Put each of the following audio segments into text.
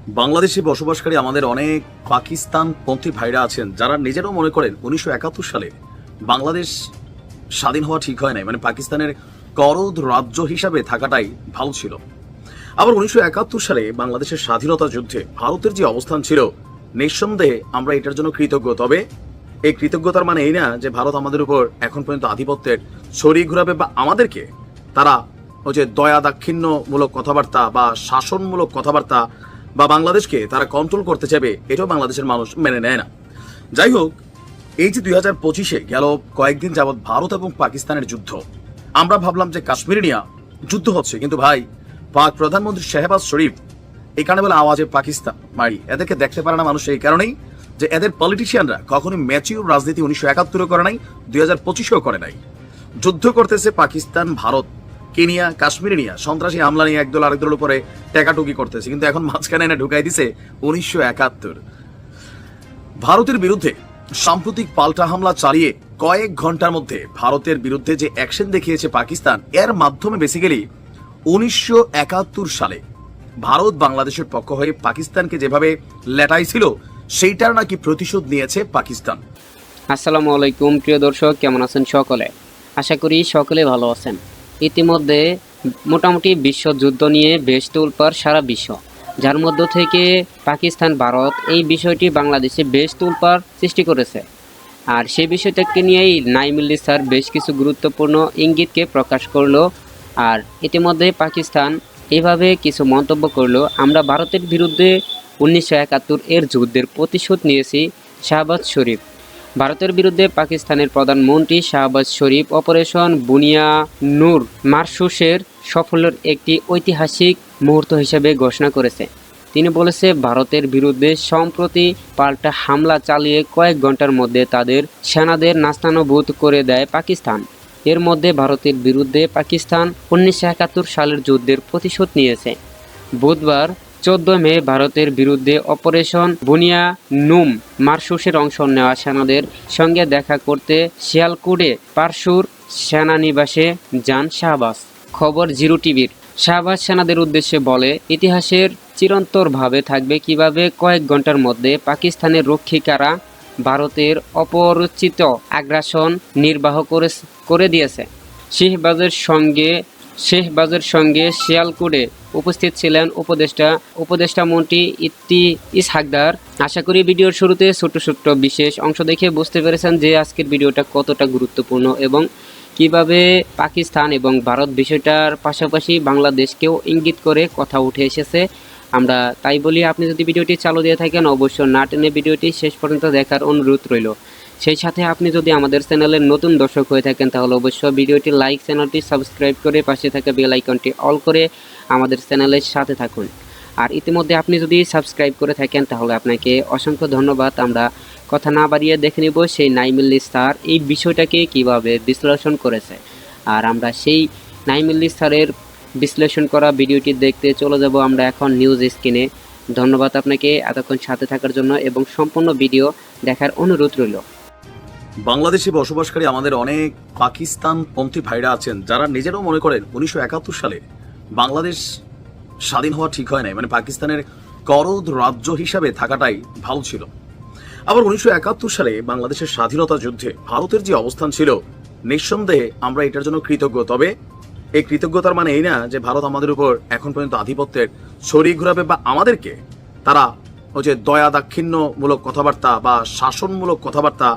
বাংলাদেশে বসবাসকারী আমাদের অনেক পাকিস্তানপন্থী ভাইরা আছেন যারা নিজেরাও মনে করেন 1971 সালে বাংলাদেশ স্বাধীন হওয়া ঠিক হয় নাই, মানে পাকিস্তানের করদ রাজ্য হিসাবে থাকাটাই ভালো ছিল। আবার 1971 সালে বাংলাদেশের স্বাধীনতা যুদ্ধে ভারতের যে অবস্থান ছিল, নিঃসন্দেহে আমরা এটার জন্য কৃতজ্ঞ। তবে এই কৃতজ্ঞতার মানে এই না যে ভারত আমাদের উপর এখন পর্যন্ত আধিপত্যের ছড়িয়ে ঘুরাবে বা আমাদেরকে তারা ওই যে দয়া দাক্ষিণ্যমূলক কথাবার্তা বা শাসনমূলক কথাবার্তা বা বাংলাদেশকে তারা কন্ট্রোল করতে চাইবে, এটাও বাংলাদেশের মানুষ মেনে নেয় না। যাই হোক, এই যে 2025-এ গেল কয়েকদিন যাবৎ ভারত এবং পাকিস্তানের যুদ্ধ, আমরা ভাবলাম যে কাশ্মীর নিয়ে যুদ্ধ হচ্ছে, কিন্তু ভাই পাক প্রধানমন্ত্রী শাহবাজ শরীফ এখানে বলে আওয়াজে পাকিস্তান মারি, এদেরকে দেখতে পারে না মানুষ এই কারণেই যে এদের পলিটিশিয়ানরা কখনোই ম্যাচিউর রাজনীতি 1971-এ করে নাই, 2025-এও করে নাই। যুদ্ধ করতেছে পাকিস্তান, ভারত, কেনিয়া, কাশ্মীর নিয়ে, সন্ত্রাসী হামলা নিয়ে একদল আরেকদলের উপরে টেকাটুকি করতেছে, কিন্তু এখন মাঝখানে এনে ঢুকাই দিছে 1971। ভারতের বিরুদ্ধে সাম্প্রতিক পাল্টা হামলা চালিয়ে কয়েক ঘন্টার মধ্যে ভারতের বিরুদ্ধে যে অ্যাকশন দেখিয়েছে পাকিস্তান, এর মাধ্যমে বেসিক্যালি 1971 সালে ভারত বাংলাদেশের পক্ষ হয়ে পাকিস্তানকে যেভাবে লেটাইছিল সেইটার নাকি প্রতিশোধ নিয়েছে পাকিস্তান। আসসালামু আলাইকুম প্রিয় দর্শক, কেমন আছেন সকলে? আশা করি সকলে ভালো আছেন। ইতিমধ্যে মোটামুটি বিশ্বযুদ্ধ নিয়ে বেশ তোলপাড় সারা বিশ্ব, যার মধ্য থেকে পাকিস্তান, ভারত এই বিষয়টি বাংলাদেশে বেশ তোলপাড় সৃষ্টি করেছে। আর সেই বিষয়টাকে নিয়েই নাইমুল্লি স্যার বেশ কিছু গুরুত্বপূর্ণ ইঙ্গিতকে প্রকাশ করলো। আর ইতিমধ্যে পাকিস্তান এভাবে কিছু মন্তব্য করলো, আমরা ভারতের বিরুদ্ধে 1971 এর যুদ্ধের প্রতিশোধ নিয়েছি। শাহবাজ শরীফ, ভারতের বিরুদ্ধে পাকিস্তানের প্রধানমন্ত্রী শাহবাজ শরীফ অপারেশন বুনিয়া নূর মারশুসের সাফল্যের একটি ঐতিহাসিক মুহূর্ত হিসেবে ঘোষণা করেছে। তিনি বলেছে, ভারতের বিরুদ্ধে সম্প্রতি পাল্টা হামলা চালিয়ে কয়েক ঘন্টার মধ্যে তাদের সেনাদের নাস্তানাবুদ করে দেয় পাকিস্তান। এর মধ্যে ভারতের বিরুদ্ধে পাকিস্তান 1971 সালের যুদ্ধের প্রতিশোধ নিয়েছে। বুধবার 14 মে ভারতের বিরুদ্ধে অপারেশন বুনিয়া নুম মারশুসের অংশ নেওয়া সেনাদের সঙ্গে দেখা করতে শিয়ালকুড়ে পারশুর সেনানিবাসে যান শাহবাজ। খবর জিরো টিভির। শাহবাজ সেনাদের উদ্দেশ্যে বলে, ইতিহাসের চিরন্তরভাবে থাকবে কিভাবে কয়েক ঘন্টার মধ্যে পাকিস্তানের রক্ষীকারা ভারতের অপরিচিত আগ্রাসন নির্বাহ করে দিয়েছে। শেহবাজের সঙ্গে শিয়ালকুড়ে উপস্থিত ছিলেন উপদেষ্টা মন্ত্রী ইত্তি ইসহাকদার। আশা করি ভিডিওর শুরুতে ছোট্ট ছোট্ট বিশেষ অংশ দেখে বুঝতে পেরেছেন যে আজকের ভিডিওটা কতটা গুরুত্বপূর্ণ এবং কিভাবে পাকিস্তান এবং ভারত বিষয়টার পাশাপাশি বাংলাদেশকেও ইঙ্গিত করে কথা উঠে এসেছে। আমরা তাই বলি, আপনি যদি ভিডিওটি চালু দিয়ে থাকেন অবশ্যই না টেনে ভিডিওটি শেষ পর্যন্ত দেখার অনুরোধ রইল। সেই সাথে আপনি যদি আমাদের চ্যানেলের নতুন দর্শক হয়ে থাকেন তাহলে অবশ্যই ভিডিওটি লাইক, চ্যানেলটি সাবস্ক্রাইব করে পাশে থাকা বেল আইকনটি অল করে আমাদের চ্যানেলের সাথে থাকুন। আর ইতিমধ্যে আপনি যদি সাবস্ক্রাইব করে থাকেন তাহলে আপনাকে অসংখ্য ধন্যবাদ। আমরা কথা না বাড়িয়ে দেখে নেব সেই নাইমুল্লি স্যার এই বিষয়টাকে কিভাবে বিশ্লেষণ করেছে। আর আমরা সেই নাইমুল্লি স্যারের বিশ্লেষণ করা ভিডিওটি দেখতে চলে যাব আমরা এখন নিউজ স্ক্রিনে। ধন্যবাদ আপনাকে এতক্ষণ সাথে থাকার জন্য এবং সম্পূর্ণ ভিডিও দেখার অনুরোধ রইল। বাংলাদেশে বসবাসকারী আমাদের অনেক পাকিস্তানপন্থী ভাইরা আছেন যারা নিজেরাও মনে করেন 1971 সালে বাংলাদেশ স্বাধীন হওয়া ঠিক হয় নাই, মানে পাকিস্তানের করদ রাজ্য হিসাবে থাকাটাই ভালো ছিল। আবার 1971 সালে বাংলাদেশের স্বাধীনতা যুদ্ধে ভারতের যে অবস্থান ছিল, নিঃসন্দেহে আমরা এটার জন্য কৃতজ্ঞ। তবে এই কৃতজ্ঞতার মানে এই না যে ভারত আমাদের উপর এখন পর্যন্ত আধিপত্যের ছড়িয়ে ঘুরাবে বা আমাদেরকে তারা ওই যে দয়া দাক্ষিণ্যমূলক কথাবার্তা বা শাসনমূলক কথাবার্তা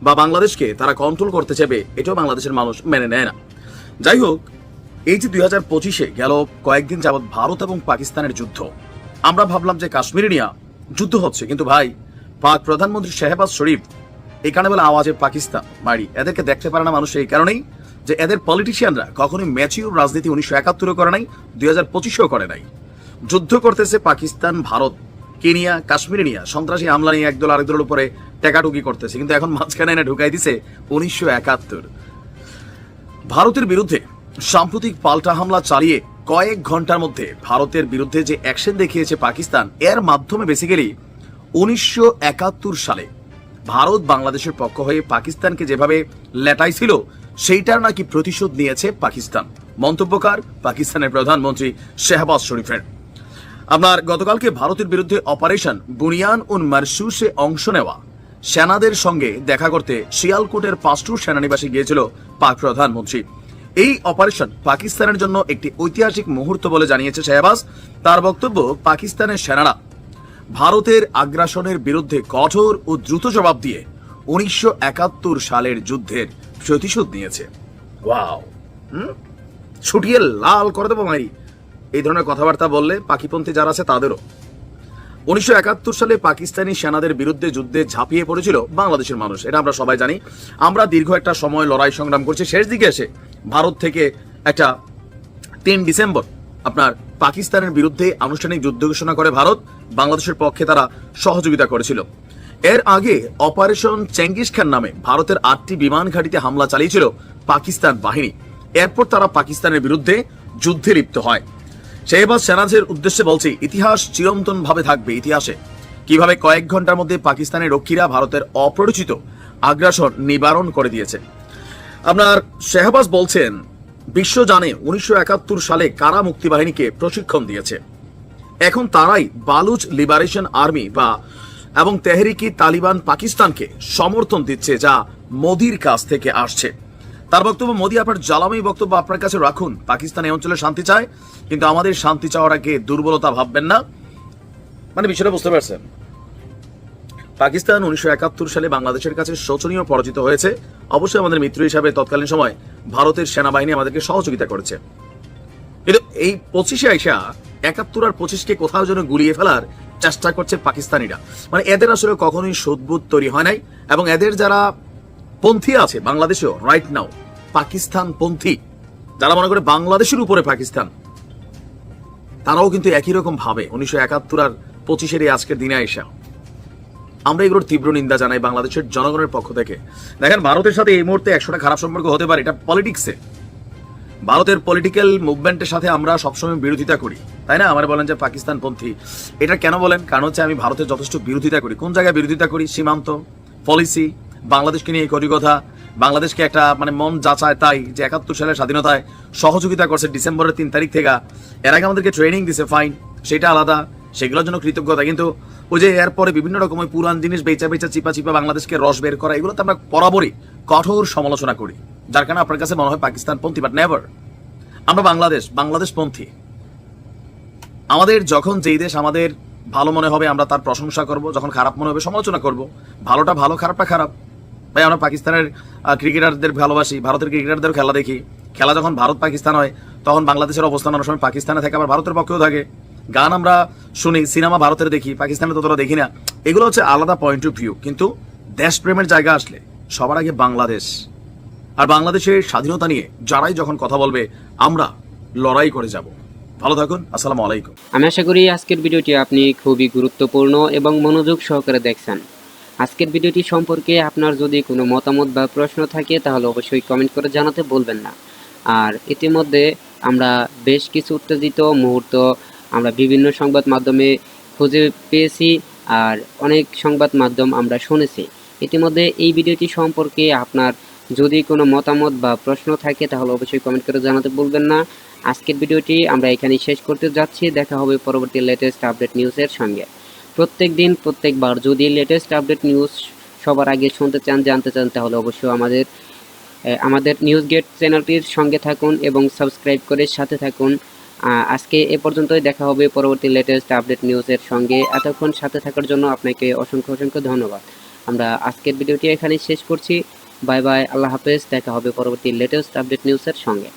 বা বাংলাদেশকে তারা কন্ট্রোল করতে চাইবে, এটাও বাংলাদেশের মানুষ মেনে নেয় না। যাই হোক, এই যে 2025-এ গেল কয়েকদিন যাবৎ ভারত এবং পাকিস্তানের যুদ্ধ, আমরা ভাবলাম যে কাশ্মীর নিয়ে যুদ্ধ হচ্ছে, কিন্তু ভাই পাক প্রধানমন্ত্রী শাহবাজ শরীফ এখানে বলে আওয়াজে পাকিস্তান মারি, এদেরকে দেখতে পারে না মানুষ এই কারণেই যে এদের পলিটিশিয়ানরা কখনোই ম্যাচিউর রাজনীতি 1971-এ করে নাই, 2025-এও করে নাই। যুদ্ধ করতেছে পাকিস্তান, ভারত, কেনিয়া, কাশ্মীর নিয়ে, সন্ত্রাসী হামলা নিয়ে একদল আরেকদলের উপরে টেকাটুকি করতেছে, কিন্তু এখন মাঝখানে এনে ঢুকাই দিছে 1971। ভারতের বিরুদ্ধে সাম্প্রতিক পাল্টা হামলা চালিয়ে কয়েক ঘন্টার মধ্যে ভারতের বিরুদ্ধে যে অ্যাকশন দেখিয়েছে পাকিস্তান, এর মাধ্যমে বেসিক্যালি 1971 সালে ভারত বাংলাদেশের পক্ষ হয়ে পাকিস্তানকে যেভাবে লেটাইছিল সেইটার নাকি প্রতিশোধ নিয়েছে পাকিস্তান। মন্তব্যকার পাকিস্তানের প্রধানমন্ত্রী শাহবাজ শরীফের। আপনার গতকালকে ভারতের বিরুদ্ধে অপারেশন বুনিয়ান উন মারসুসে অংশ নেওয়া সেনাদের সঙ্গে দেখা করতে শিয়ালকোটের পাস্টুর সেনানিবাসে গিয়েছিল পাক প্রধানমন্ত্রী। এই অপারেশন পাকিস্তানের জন্য একটি ঐতিহাসিক মুহূর্ত বলে জানিয়েছে শাহবাজ। তার বক্তব্য, পাকিস্তানের সেনারা ভারতের আগ্রাসনের বিরুদ্ধে কঠোর ও দ্রুত জবাব দিয়ে 1971 সালের যুদ্ধের প্রতিশোধ নিয়েছে। ওয়াও, ছুটিয়ে লাল করে দেবো মারি, এই ধরনের কথাবার্তা বললে পাকিপন্থী যারা আছে তাদেরও। 1971 সালে পাকিস্তানি সেনাদের বিরুদ্ধে যুদ্ধে ঝাঁপিয়ে পড়েছিল বাংলাদেশের মানুষ, এটা আমরা সবাই জানি। আমরা দীর্ঘ একটা সময় লড়াই সংগ্রাম করছি, শেষ দিকে এসে ভারত থেকে একটা 3 ডিসেম্বর আপনার পাকিস্তানের বিরুদ্ধে আনুষ্ঠানিক যুদ্ধ ঘোষণা করে ভারত। বাংলাদেশের পক্ষে তারা সহযোগিতা করেছিল। এর আগে অপারেশন চেঙ্গিস খান নামে ভারতের 8টি বিমান ঘাঁটিতে হামলা চালিয়েছিল পাকিস্তান বাহিনী। এরপর তারা পাকিস্তানের বিরুদ্ধে যুদ্ধে লিপ্ত হয়। শাহবাজ সেনাদের উদ্দেশ্যে বলছে, ইতিহাস চিরন্তন ভাবে থাকবে ইতিহাসে কিভাবে কয়েক ঘন্টার মধ্যে পাকিস্তানের রক্ষীরা ভারতের অপরিচিত আগ্রাসন নিবারণ করে দিয়েছে। আপনার শাহবাজ বলছেন, বিশ্ব জানে 1971 সালে কারা মুক্তিবাহিনীকে প্রশিক্ষণ দিয়েছে। এখন তারাই বালুচ লিবারেশন আর্মি এবং তেহরিকি তালিবান পাকিস্তানকে সমর্থন দিচ্ছে, যা মোদির কাছ থেকে আসছে। তার বক্তব্য, মোদি আপনার জ্বালামি বক্তব্য আপনার কাছে রাখুন। পাকিস্তান এই অঞ্চলে শান্তি চায়, কিন্তু আমাদের শান্তি চাওয়ার আগে দুর্বলতা ভাববেন না। মানে বিষয়টা বুঝতে পারছেন? পাকিস্তান 1971 সালে বাংলাদেশের কাছে শোচনীয় পরাজিত হয়েছে। অবশ্যই আমাদের মিত্র হিসাবে তৎকালীন সময় ভারতের সেনাবাহিনী আমাদেরকে সহযোগিতা করেছে, কিন্তু এই 25-এ আইসা 71 আর 25-কে কোথাও যেন গুলিয়ে ফেলার চেষ্টা করছে পাকিস্তানিরা। মানে এদের আসলে কখনোই সদ্বুদ তৈরি হয় নাই, এবং এদের যারা পন্থী আছে বাংলাদেশেও রাইট নাও, পাকিস্তান পন্থী যারা মনে করে বাংলাদেশের উপরে পাকিস্তান, তারাও কিন্তু একই রকম ভাবে 1971 আর 25-এর এই আজকের দিনে আইসা। আমরা এগুলোর তীব্র নিন্দা জানাই বাংলাদেশের জনগণের পক্ষ থেকে। দেখেন, ভারতের সাথে এই মুহূর্তে 100টা খারাপ সম্পর্ক হতে পারে, এটা পলিটিক্সে, ভারতের পলিটিক্যাল মুভমেন্টের সাথে আমরা সবসময় বিরোধিতা করি, তাই না? আমার বলেন যে পাকিস্তান পন্থী, এটা কেন বলেন? কারণ হচ্ছে আমি ভারতের যথেষ্ট বিরোধিতা করি। কোন জায়গায় বিরোধিতা করি? সীমান্ত, পলিসি, বাংলাদেশকে নিয়ে করি কথা, বাংলাদেশকে একটা মানে মন যাচায় তাই যে 71 সালের স্বাধীনতায় সহযোগিতা করছে ডিসেম্বরের 3 তারিখ থেকে। এর আগে আমাদেরকে ট্রেনিং দিছে, ফাইন, সেটা আলাদা, সেগুলোর জন্য কৃতজ্ঞতা। কিন্তু ওই যে এরপরে বিভিন্ন রকম ওই পুরান জিনিস বেচা চিপা বাংলাদেশকে রস বের করা, এগুলো তো আমরা বরাবরই কঠোর সমালোচনা করি, যার কারণে আপনার কাছে মনে হয় পাকিস্তান পন্থী, বাট নেভার। আমরা বাংলাদেশ পন্থী। আমাদের যখন যেই দেশ আমাদের ভালো মনে হবে আমরা তার প্রশংসা করব, যখন খারাপ মনে হবে সমালোচনা করব। ভালোটা ভালো, খারাপটা খারাপ। ভাই, আমরা পাকিস্তানের ক্রিকেটারদের ভালোবাসি, ভারতের ক্রিকেটারদের খেলা দেখি। খেলা যখন ভারত পাকিস্তান হয় তখন বাংলাদেশের অবস্থান অনেক সময় পাকিস্তানে থাকে, আবার ভারতের পক্ষেও থাকে। গান আমরা শুনি, সিনেমা ভারতের দেখি, পাকিস্তানে ততটা দেখি না। এগুলো হচ্ছে আলাদা পয়েন্ট অফ ভিউ। কিন্তু দেশপ্রেমের জায়গা আসলে সবার আগে বাংলাদেশ, আর বাংলাদেশের স্বাধীনতা নিয়ে যারাই যখন কথা বলবে আমরা লড়াই করে যাব। ভালো থাকুন, আসসালামু আলাইকুম। আমি আশা করি আজকের ভিডিওটি আপনি খুবই গুরুত্বপূর্ণ এবং মনোযোগ সহকারে দেখছেন। আজকের ভিডিওটি সম্পর্কে আপনার যদি কোনো মতামত বা প্রশ্ন থাকে তাহলে অবশ্যই কমেন্ট করে জানাতে বলবেন না। আর ইতিমধ্যে আমরা বেশ কিছু উত্তেজিত মুহূর্ত আমরা বিভিন্ন সংবাদ মাধ্যমে খুঁজে পেয়েছি, আর অনেক সংবাদ মাধ্যম আমরা শুনেছি। ইতিমধ্যে এই ভিডিওটি সম্পর্কে আপনার যদি কোনো মতামত বা প্রশ্ন থাকে তাহলে অবশ্যই কমেন্ট করে জানাতে ভুলবেন না। আজকের ভিডিওটি আমরা এখানেই শেষ করতে যাচ্ছি। দেখা হবে পরবর্তী লেটেস্ট আপডেট নিউজের সঙ্গে। প্রত্যেকবার যদি লেটেস্ট আপডেট নিউজ সবার আগে শুনতে চান, জানতে চান, তাহলে অবশ্যই আমাদের নিউজ গেট চ্যানেলটির সঙ্গে থাকুন এবং সাবস্ক্রাইব করে সাথে থাকুন। আজকে এ পর্যন্তই। দেখা হবে পরবর্তী লেটেস্ট আপডেট নিউজের সঙ্গে। এতক্ষণ সাথে থাকার জন্য আপনাকে অসংখ্য ধন্যবাদ। আমরা আজকের ভিডিওটি এখানেই শেষ করছি। বাই বাই, আল্লাহ হাফেজ। দেখা হবে পরবর্তী লেটেস্ট আপডেট নিউজের সঙ্গে।